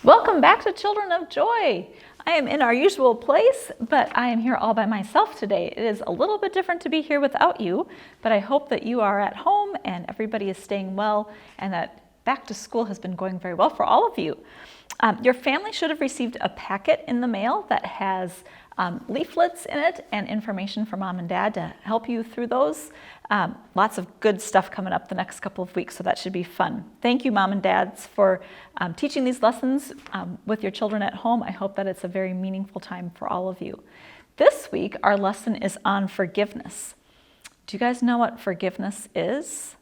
Welcome back to Children of Joy. I am in our usual place, but I am here all by myself today. It is a little bit different to be here without you, but I hope that you are at home and everybody is staying well and that back to school has been going very well for all of you. Your family should have received a packet in the mail that has leaflets in it and information for Mom and Dad to help you through those. Lots of good stuff coming up the next couple of weeks, so that should be fun. Thank you, Mom and Dads, for teaching these lessons with your children at home. I hope that it's a very meaningful time for all of you. This week, our lesson is on forgiveness. Do you guys know what forgiveness is?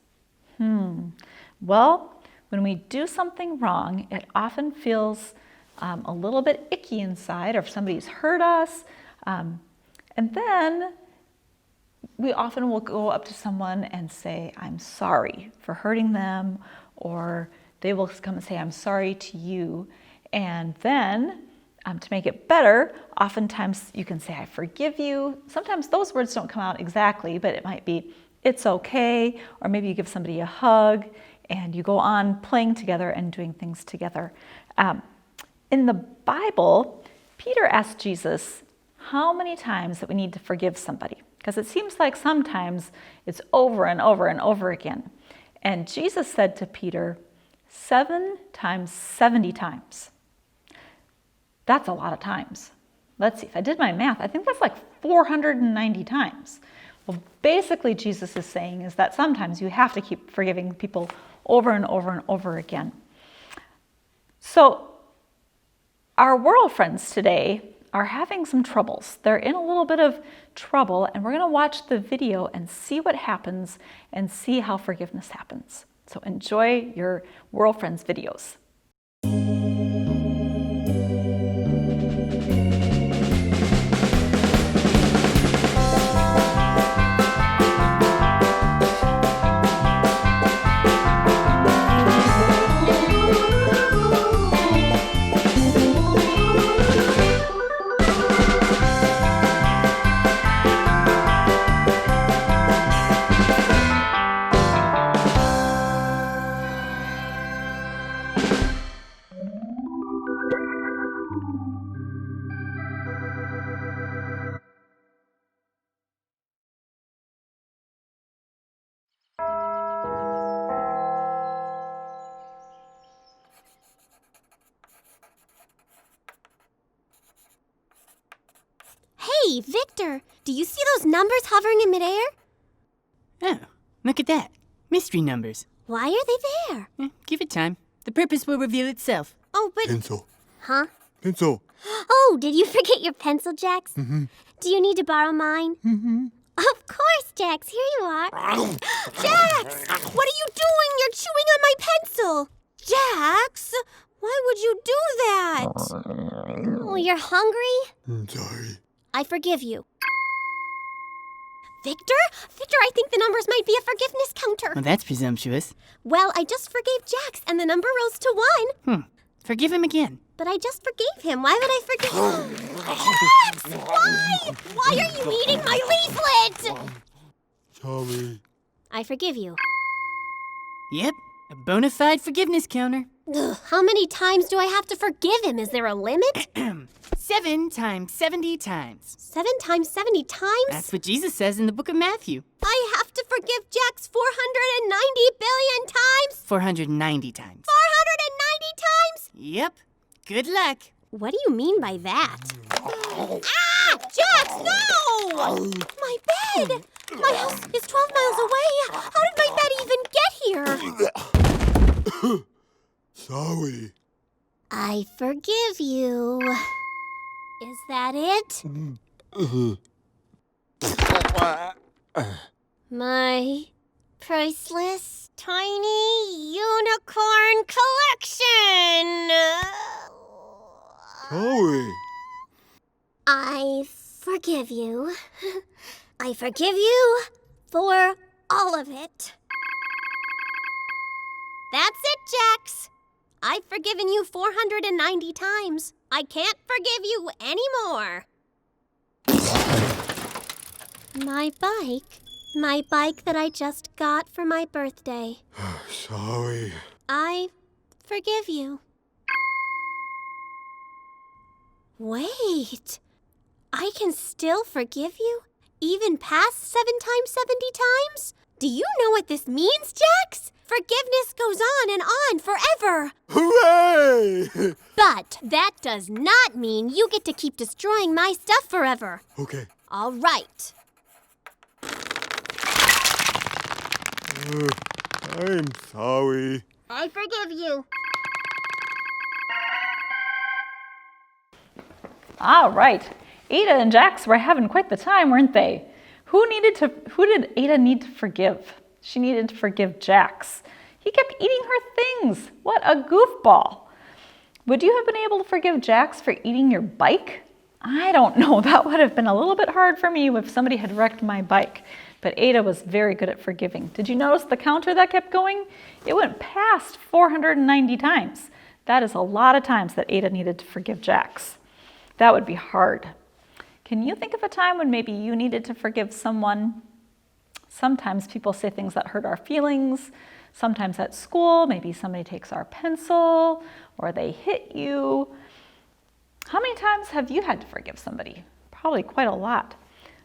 Well, when we do something wrong, it often feels a little bit icky inside, or if somebody's hurt us. And then we often will go up to someone and say, I'm sorry for hurting them, or they will come and say, I'm sorry to you. And then to make it better, oftentimes you can say, I forgive you. Sometimes those words don't come out exactly, but it might be, it's okay, or maybe you give somebody a hug and you go on playing together and doing things together. In the Bible, Peter asked Jesus how many times that we need to forgive somebody, because it seems like sometimes it's over and over and over again. And Jesus said to Peter, 7 times 70 times. That's a lot of times. Let's see, if I did my math, I think that's like 490 times. Well, basically Jesus is saying is that sometimes you have to keep forgiving people over and over and over again. So our world friends today are having some troubles. They're in a little bit of trouble, and we're going to watch the video and see what happens and see how forgiveness happens. So enjoy your world friends videos. Hey, Victor, do you see those numbers hovering in midair? Oh, look at that. Mystery numbers. Why are they there? Give it time. The purpose will reveal itself. Oh, but... Pencil. Huh? Pencil. Oh, did you forget your pencil, Jax? Mm-hmm. Do you need to borrow mine? Mm-hmm. Of course, Jax. Here you are. Jax! What are you doing? You're chewing on my pencil. Jax! Why would you do that? Oh, you're hungry? I'm sorry. I forgive you. Victor? Victor, I think the numbers might be a forgiveness counter. Well, that's presumptuous. Well, I just forgave Jax, and the number rose to 1. Forgive him again. But I just forgave him. Why would I forgive Jax! Why? Why are you eating my leaflet? Sorry. I forgive you. Yep, a bona fide forgiveness counter. Ugh, how many times do I have to forgive him? Is there a limit? 7 times 70 times. 7 times 70 times? That's what Jesus says in the book of Matthew. I have to forgive Jax 490 billion times? 490 times. 490 times? Yep. Good luck. What do you mean by that? Ah! Jax, no! My bed! My house is 12 miles away. How did my bed even get here? Sorry. I forgive you. Is that it? My priceless tiny unicorn collection. Sorry. I forgive you. I forgive you for all of it. That's it, Jax. I've forgiven you 490 times. I can't forgive you anymore. My bike that I just got for my birthday. Sorry. I forgive you. Wait, I can still forgive you? Even past 7 times 70 times? Do you know what this means, Jax? Forgiveness goes on and on forever. Hooray! But that does not mean you get to keep destroying my stuff forever. Okay. All right. I'm sorry. I forgive you. All right. Ada and Jax were having quite the time, weren't they? Who did Ada need to forgive? She needed to forgive Jax. He kept eating her things. What a goofball. Would you have been able to forgive Jax for eating your bike? I don't know. That would have been a little bit hard for me if somebody had wrecked my bike. But Ada was very good at forgiving. Did you notice the counter that kept going? It went past 490 times. That is a lot of times that Ada needed to forgive Jax. That would be hard. Can you think of a time when maybe you needed to forgive someone? Sometimes people say things that hurt our feelings. Sometimes at school, maybe somebody takes our pencil or they hit you. How many times have you had to forgive somebody? Probably quite a lot.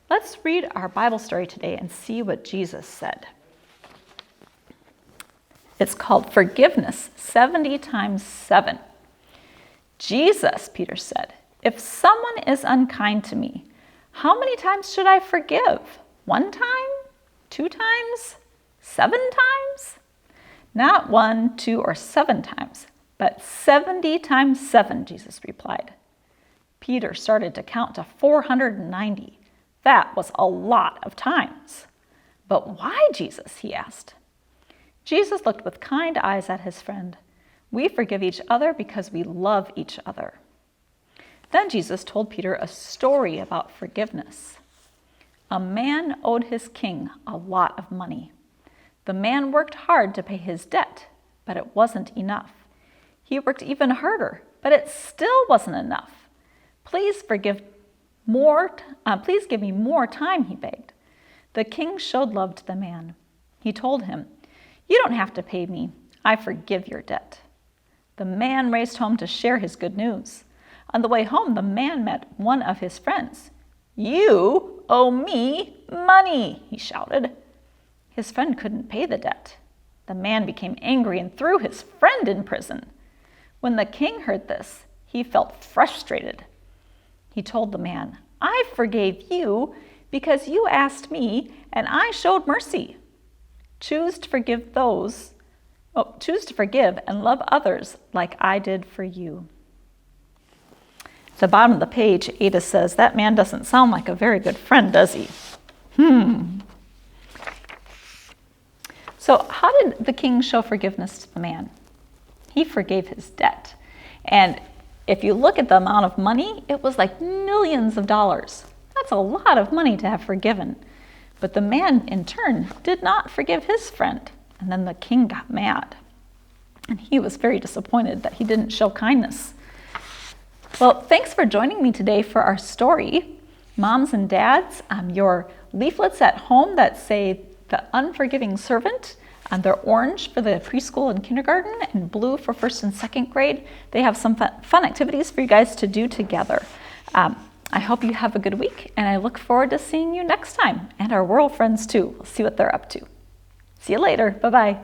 Let's read our Bible story today and see what Jesus said. It's called Forgiveness 70 times 7. Jesus, Peter said, if someone is unkind to me, how many times should I forgive? 1 time? 2 times? 7 times? Not 1, 2, or 7 times, but 70 times 7, Jesus replied. Peter started to count to 490. That was a lot of times. But why, Jesus? He asked. Jesus looked with kind eyes at his friend. We forgive each other because we love each other. Then Jesus told Peter a story about forgiveness. A man owed his king a lot of money. The man worked hard to pay his debt, but it wasn't enough. He worked even harder, but it still wasn't enough. Please give me more time, he begged. The king showed love to the man. He told him, you don't have to pay me. I forgive your debt. The man raced home to share his good news. On the way home, the man met one of his friends. You owe me money, he shouted. His friend couldn't pay the debt. The man became angry and threw his friend in prison. When the king heard this, he felt frustrated. He told the man, I forgave you because you asked me and I showed mercy. Choose to forgive and love others like I did for you. At the bottom of the page, Ada says, that man doesn't sound like a very good friend, does he? So how did the king show forgiveness to the man? He forgave his debt. And if you look at the amount of money, it was like millions of dollars. That's a lot of money to have forgiven. But the man, in turn, did not forgive his friend. And then the king got mad. And he was very disappointed that he didn't show kindness. Well, thanks for joining me today for our story. Moms and dads, your leaflets at home that say the unforgiving servant, they're orange for the preschool and kindergarten and blue for 1st and 2nd grade. They have some fun activities for you guys to do together. I hope you have a good week, and I look forward to seeing you next time, and our world friends too. We'll see what they're up to. See you later. Bye-bye.